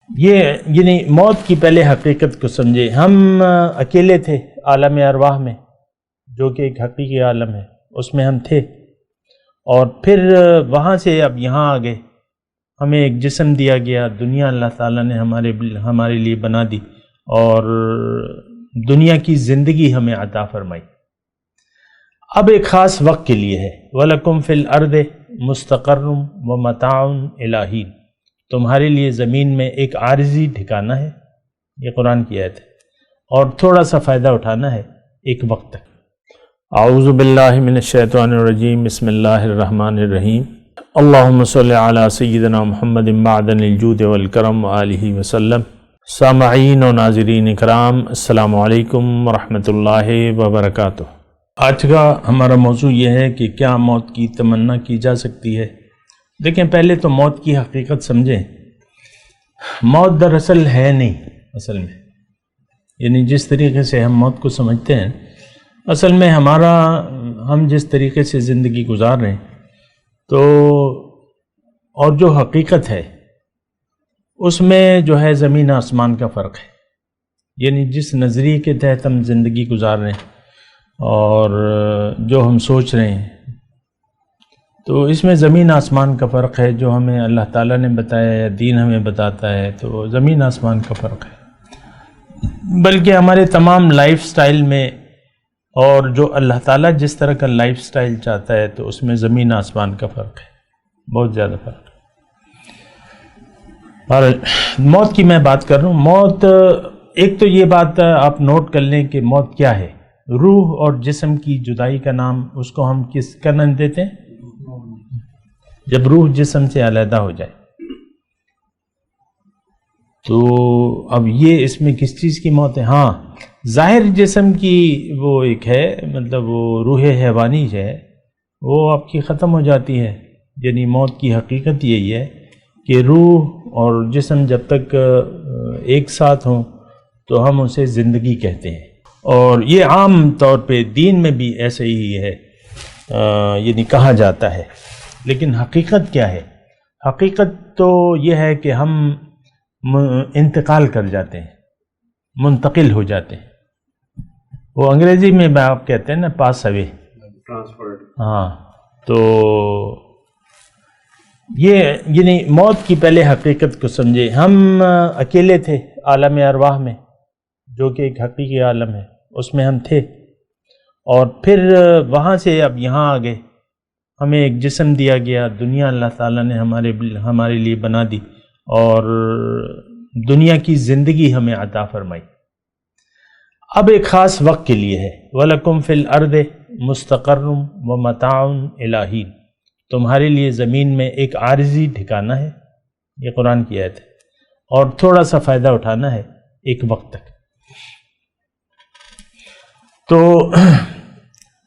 یعنی موت کی پہلے حقیقت کو سمجھے۔ ہم اکیلے تھے عالم ارواح میں، جو کہ ایک حقیقی عالم ہے، اس میں ہم تھے، اور پھر وہاں سے اب یہاں آ گئے۔ ہمیں ایک جسم دیا گیا، دنیا اللہ تعالیٰ نے ہمارے لیے بنا دی، اور دنیا کی زندگی ہمیں عطا فرمائی۔ اب ایک خاص وقت کے لیے ہے۔ وَلَكُمْ فِي الْأَرْضِ مُسْتَقَرٌّ وَمَتَاعٌ إِلَىٰ حِینٍ، تمہارے لیے زمین میں ایک عارضی ٹھکانہ ہے، یہ قرآن کی آیت ہے، اور تھوڑا سا فائدہ اٹھانا ہے ایک وقت تک۔ اعوذ باللہ من الشیطان الرجیم، بسم اللہ الرحمن الرحیم۔ اللہم صلی علی سیدنا محمد معدن الجود والکرم وآلہ وسلم۔ سامعین و ناظرین اکرام، السلام علیکم ورحمۃ اللہ وبرکاتہ۔ آج کا ہمارا موضوع یہ ہے کہ کیا موت کی تمنا کی جا سکتی ہے؟ دیکھیں، پہلے تو موت کی حقیقت سمجھیں۔ موت دراصل ہے نہیں اصل میں، یعنی جس طریقے سے ہم موت کو سمجھتے ہیں، اصل میں ہم جس طریقے سے زندگی گزار رہے ہیں تو اور جو حقیقت ہے اس میں جو ہے زمین آسمان کا فرق ہے۔ یعنی جس نظریے کے تحت ہم زندگی گزار رہے ہیں اور جو ہم سوچ رہے ہیں، تو اس میں زمین آسمان کا فرق ہے۔ جو ہمیں اللہ تعالیٰ نے بتایا ہے، دین ہمیں بتاتا ہے، تو زمین آسمان کا فرق ہے۔ بلکہ ہمارے تمام لائف سٹائل میں، اور جو اللہ تعالیٰ جس طرح کا لائف سٹائل چاہتا ہے، تو اس میں زمین آسمان کا فرق ہے، بہت زیادہ فرق ہے۔ اور موت کی میں بات کر رہا ہوں۔ موت، ایک تو یہ بات آپ نوٹ کر لیں کہ موت کیا ہے۔ روح اور جسم کی جدائی کا نام، اس کو ہم کس کا نام دیتے ہیں؟ جب روح جسم سے علیحدہ ہو جائے۔ تو اب یہ اس میں کس چیز کی موت ہے؟ ہاں، ظاہر جسم کی وہ ایک ہے، مطلب وہ روح حیوانی ہے، وہ آپ کی ختم ہو جاتی ہے۔ یعنی موت کی حقیقت یہی ہے کہ روح اور جسم جب تک ایک ساتھ ہوں تو ہم اسے زندگی کہتے ہیں، اور یہ عام طور پہ دین میں بھی ایسے ہی ہے، یعنی کہا جاتا ہے۔ لیکن حقیقت کیا ہے؟ حقیقت تو یہ ہے کہ ہم انتقال کر جاتے ہیں، منتقل ہو جاتے ہیں۔ وہ انگریزی میں آپ کہتے ہیں نا، پاس اوے، ہاں۔ تو یعنی موت کی پہلے حقیقت کو سمجھے۔ ہم اکیلے تھے عالم ارواح میں، جو کہ ایک حقیقی عالم ہے، اس میں ہم تھے، اور پھر وہاں سے اب یہاں آ گئے۔ ہمیں ایک جسم دیا گیا، دنیا اللہ تعالیٰ نے ہمارے لیے بنا دی، اور دنیا کی زندگی ہمیں عطا فرمائی۔ اب ایک خاص وقت کے لیے ہے۔ وَلَكُمْ فِي الْأَرْضِ مُسْتَقَرٌّ وَمَتَاعٌ إِلَىٰ حِینٍ، تمہارے لیے زمین میں ایک عارضی ٹھکانہ ہے، یہ قرآن کی آیت ہے، اور تھوڑا سا فائدہ اٹھانا ہے ایک وقت تک۔ تو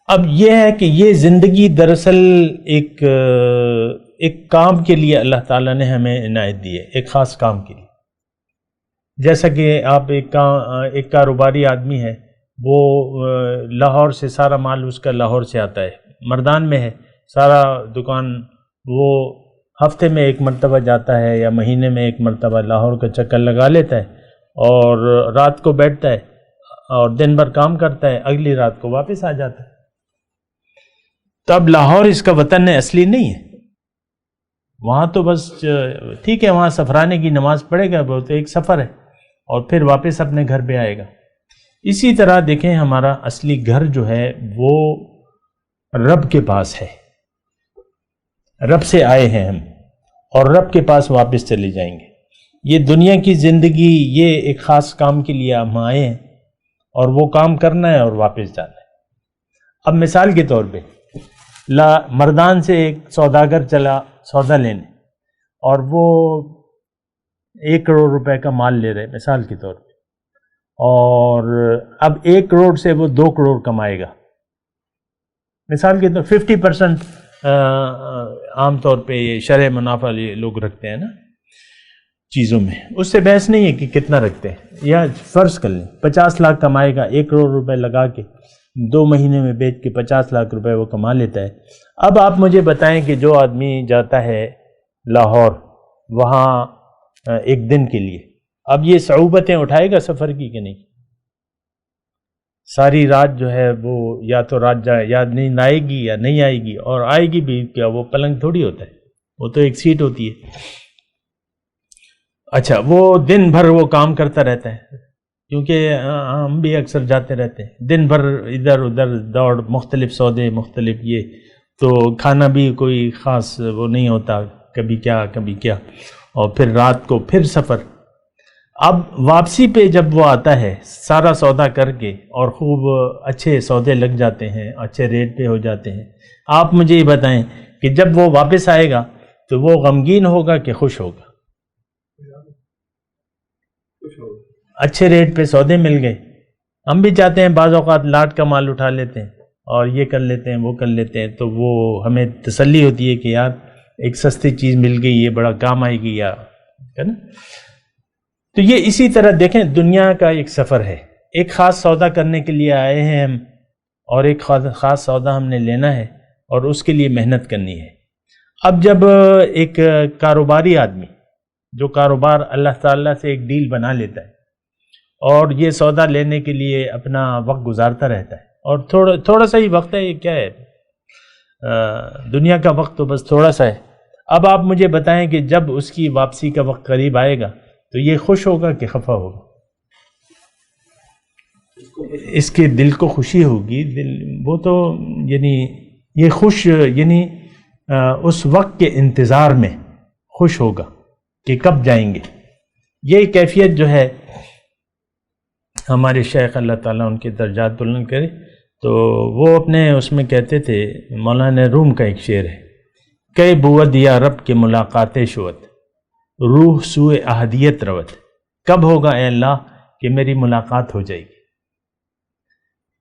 اب یہ ہے کہ یہ زندگی دراصل ایک کام کے لیے اللہ تعالیٰ نے ہمیں عنایت دی ہے، ایک خاص کام کے لیے۔ جیسا کہ آپ ایک کاروباری آدمی ہے، وہ لاہور سے سارا مال اس کا لاہور سے آتا ہے، مردان میں ہے، سارا دکان وہ ہفتے میں ایک مرتبہ جاتا ہے یا مہینے میں ایک مرتبہ لاہور کا چکر لگا لیتا ہے، اور رات کو بیٹھتا ہے اور دن بھر کام کرتا ہے، اگلی رات کو واپس آ جاتا ہے۔ تو اب لاہور اس کا وطن اصلی نہیں ہے، وہاں تو بس ٹھیک ہے، وہاں سفرانے کی نماز پڑھے گا، وہ تو ایک سفر ہے، اور پھر واپس اپنے گھر پہ آئے گا۔ اسی طرح دیکھیں، ہمارا اصلی گھر جو ہے وہ رب کے پاس ہے، رب سے آئے ہیں ہم، اور رب کے پاس واپس چلے جائیں گے۔ یہ دنیا کی زندگی، یہ ایک خاص کام کے لیے ہم آئے ہیں، اور وہ کام کرنا ہے اور واپس جانا ہے۔ اب مثال کے طور پہ مردان سے ایک سوداگر چلا سودا لینے، اور وہ 1 کروڑ روپے کا مال لے رہے، مثال کے طور پہ، اور اب 1 کروڑ سے وہ 2 کروڑ کمائے گا، مثال کے طور 50% عام طور پہ یہ شرح منافع لوگ رکھتے ہیں نا چیزوں میں، اس سے بحث نہیں ہے کہ کتنا رکھتے ہیں، یا فرض کر لیں 50 لاکھ کمائے گا، 1 کروڑ روپے لگا کے 2 مہینے میں بیچ کے 50 لاکھ روپے وہ کما لیتا ہے۔ اب آپ مجھے بتائیں کہ جو آدمی جاتا ہے لاہور وہاں 1 دن کے لیے، اب یہ صعوبتیں اٹھائے گا سفر کی کہ نہیں؟ ساری رات جو ہے وہ یا تو رات جائے یا نیند آئے گی یا نہیں آئے گی، اور آئے گی بھی کیا، وہ پلنگ تھوڑی ہوتا ہے، وہ تو ایک سیٹ ہوتی ہے۔ اچھا، وہ دن بھر وہ کام کرتا رہتا ہے، کیونکہ ہم بھی اکثر جاتے رہتے ہیں، دن بھر ادھر ادھر دوڑ، مختلف سودے، مختلف یہ، تو کھانا بھی کوئی خاص وہ نہیں ہوتا، کبھی کیا کبھی کیا، اور پھر رات کو پھر سفر۔ اب واپسی پہ جب وہ آتا ہے سارا سودا کر کے، اور خوب اچھے سودے لگ جاتے ہیں، اچھے ریٹ پہ ہو جاتے ہیں، آپ مجھے یہ بتائیں کہ جب وہ واپس آئے گا تو وہ غمگین ہوگا کہ خوش ہوگا؟ اچھے ریٹ پہ سودے مل گئے۔ ہم بھی چاہتے ہیں بعض اوقات لاٹ کا مال اٹھا لیتے ہیں اور یہ کر لیتے ہیں وہ کر لیتے ہیں، تو وہ ہمیں تسلی ہوتی ہے کہ یار ایک سستی چیز مل گئی، یہ بڑا کام آئے گی، یا ہے نا۔ تو یہ اسی طرح دیکھیں دنیا کا ایک سفر ہے، ایک خاص سودا کرنے کے لیے آئے ہیں ہم، اور ایک خاص سودا ہم نے لینا ہے اور اس کے لیے محنت کرنی ہے۔ اب جب ایک کاروباری آدمی جو کاروبار اللہ تعالیٰ سے ایک ڈیل بنا لیتا ہے اور یہ سودا لینے کے لیے اپنا وقت گزارتا رہتا ہے، اور تھوڑا سا ہی وقت ہے، یہ کیا ہے، دنیا کا وقت تو بس تھوڑا سا ہے۔ اب آپ مجھے بتائیں کہ جب اس کی واپسی کا وقت قریب آئے گا تو یہ خوش ہوگا کہ خفا ہوگا؟ اس کے دل کو خوشی ہوگی، وہ تو یعنی یہ خوش، یعنی اس وقت کے انتظار میں خوش ہوگا کہ کب جائیں گے۔ یہ کیفیت جو ہے ہمارے شیخ اللہ تعالیٰ ان کے درجات بلند کرے، تو وہ اپنے اس میں کہتے تھے، مولانا روم کا ایک شعر ہے، کئی بود یا رب کے ملاقات شوت، روح سوئے احدیت روت، کب ہوگا اے اللہ کہ میری ملاقات ہو جائے گی۔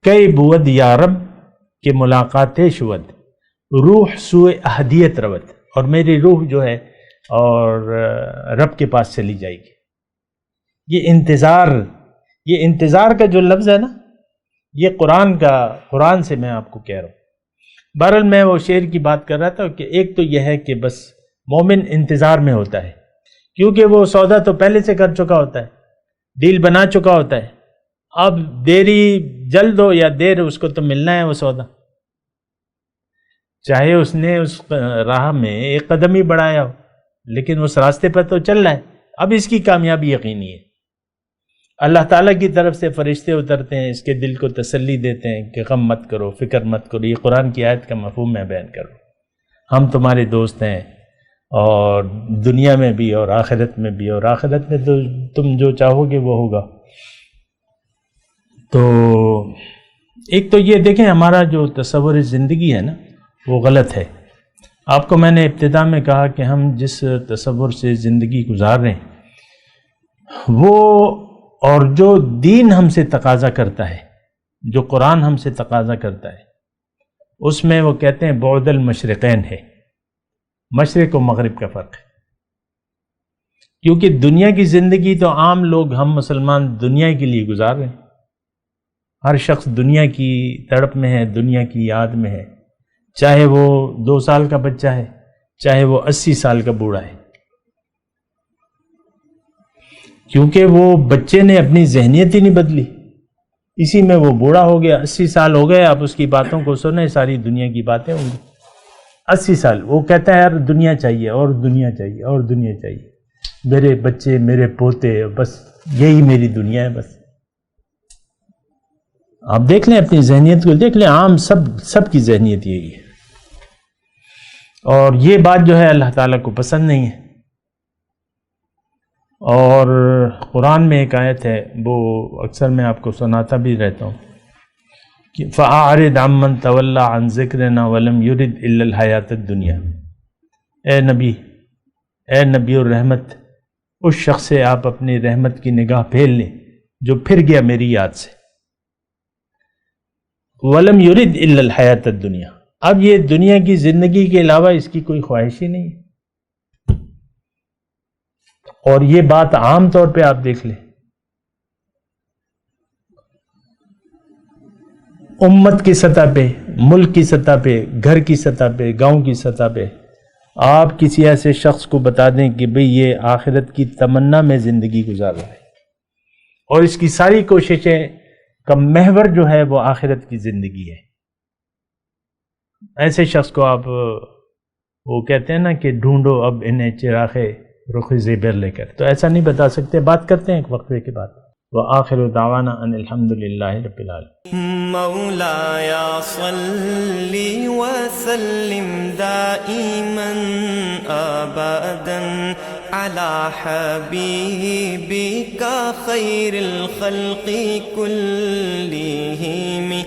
کئی بود یا رب کے ملاقات شوت، روح سوئے احدیت روت، اور میری روح جو ہے اور رب کے پاس چلی جائے گی۔ یہ انتظار کا جو لفظ ہے نا، یہ قرآن سے میں آپ کو کہہ رہا ہوں۔ بہرحال میں وہ شعر کی بات کر رہا تھا کہ ایک تو یہ ہے کہ بس مومن انتظار میں ہوتا ہے، کیونکہ وہ سودا تو پہلے سے کر چکا ہوتا ہے، ڈیل بنا چکا ہوتا ہے، اب دیری جلد ہو یا دیر اس کو تو ملنا ہے وہ سودا، چاہے اس نے اس راہ میں ایک قدم ہی بڑھایا ہو، لیکن اس راستے پر تو چل رہا ہے، اب اس کی کامیابی یقینی ہے۔ اللہ تعالیٰ کی طرف سے فرشتے اترتے ہیں، اس کے دل کو تسلی دیتے ہیں کہ غم مت کرو، فکر مت کرو، یہ قرآن کی آیت کا مفہوم میں بیان کروں، ہم تمہارے دوست ہیں، اور دنیا میں بھی اور آخرت میں بھی، اور آخرت میں تو تم جو چاہو گے وہ ہوگا۔ تو ایک تو یہ دیکھیں ہمارا جو تصور زندگی ہے نا وہ غلط ہے۔ آپ کو میں نے ابتدا میں کہا کہ ہم جس تصور سے زندگی گزار رہے ہیں وہ، اور جو دین ہم سے تقاضا کرتا ہے، جو قرآن ہم سے تقاضا کرتا ہے، اس میں وہ کہتے ہیں بعد المشرقین ہے، مشرق و مغرب کا فرق ہے۔ کیونکہ دنیا کی زندگی تو عام لوگ، ہم مسلمان دنیا کے لیے گزار رہے ہیں، ہر شخص دنیا کی تڑپ میں ہے، دنیا کی یاد میں ہے، چاہے وہ 2 سال کا بچہ ہے، چاہے وہ 80 سال کا بوڑھا ہے، کیونکہ وہ بچے نے اپنی ذہنیت ہی نہیں بدلی، اسی میں وہ بوڑھا ہو گیا، 80 سال ہو گئے، آپ اس کی باتوں کو سنیں، ساری دنیا کی باتیں ہوں گی۔ 80 سال وہ کہتا ہے یار دنیا چاہیے اور دنیا چاہیے اور دنیا چاہیے، میرے بچے، میرے پوتے، بس یہی میری دنیا ہے بس۔ آپ دیکھ لیں اپنی ذہنیت کو، دیکھ لیں، عام سب کی ذہنیت یہی ہے، اور یہ بات جو ہے اللہ تعالیٰ کو پسند نہیں ہے۔ اور قرآن میں ایک آیت ہے، وہ اکثر میں آپ کو سناتا بھی رہتا ہوں کہ فَأَعْرِضْ عَمَّنْ تَوَلَّىٰ عَنْ ذِكْرِنَا وَلَمْ يُرِدْ إِلَّا الْحَيَاةَ الدُّنْيَا۔ اے نبی الرحمت، اس شخص سے آپ اپنی رحمت کی نگاہ پھیر لیں جو پھر گیا میری یاد سے، وَلَمْ يُرِدْ إِلَّا الْحَيَاةَ الدُّنْيا، اب یہ دنیا کی زندگی کے علاوہ اس کی کوئی خواہش ہی نہیں ہے۔ اور یہ بات عام طور پہ آپ دیکھ لیں، امت کی سطح پہ، ملک کی سطح پہ، گھر کی سطح پہ، گاؤں کی سطح پہ، آپ کسی ایسے شخص کو بتا دیں کہ بھئی یہ آخرت کی تمنا میں زندگی گزار رہا ہے، اور اس کی ساری کوششیں کا محور جو ہے وہ آخرت کی زندگی ہے. ایسے شخص کو آپ وہ کہتے ہیں نا کہ ڈھونڈو اب انہیں چراغ رخ زیبر لے کر، تو ایسا نہیں بتا سکتے. بات کرتے ہیں ایک وقفے کے بعد. وآخر دعوانا ان الحمد للہ رب العالمین. مولاي صل وسلم دائما ابدا على حبيبك خير الخلق كلهم.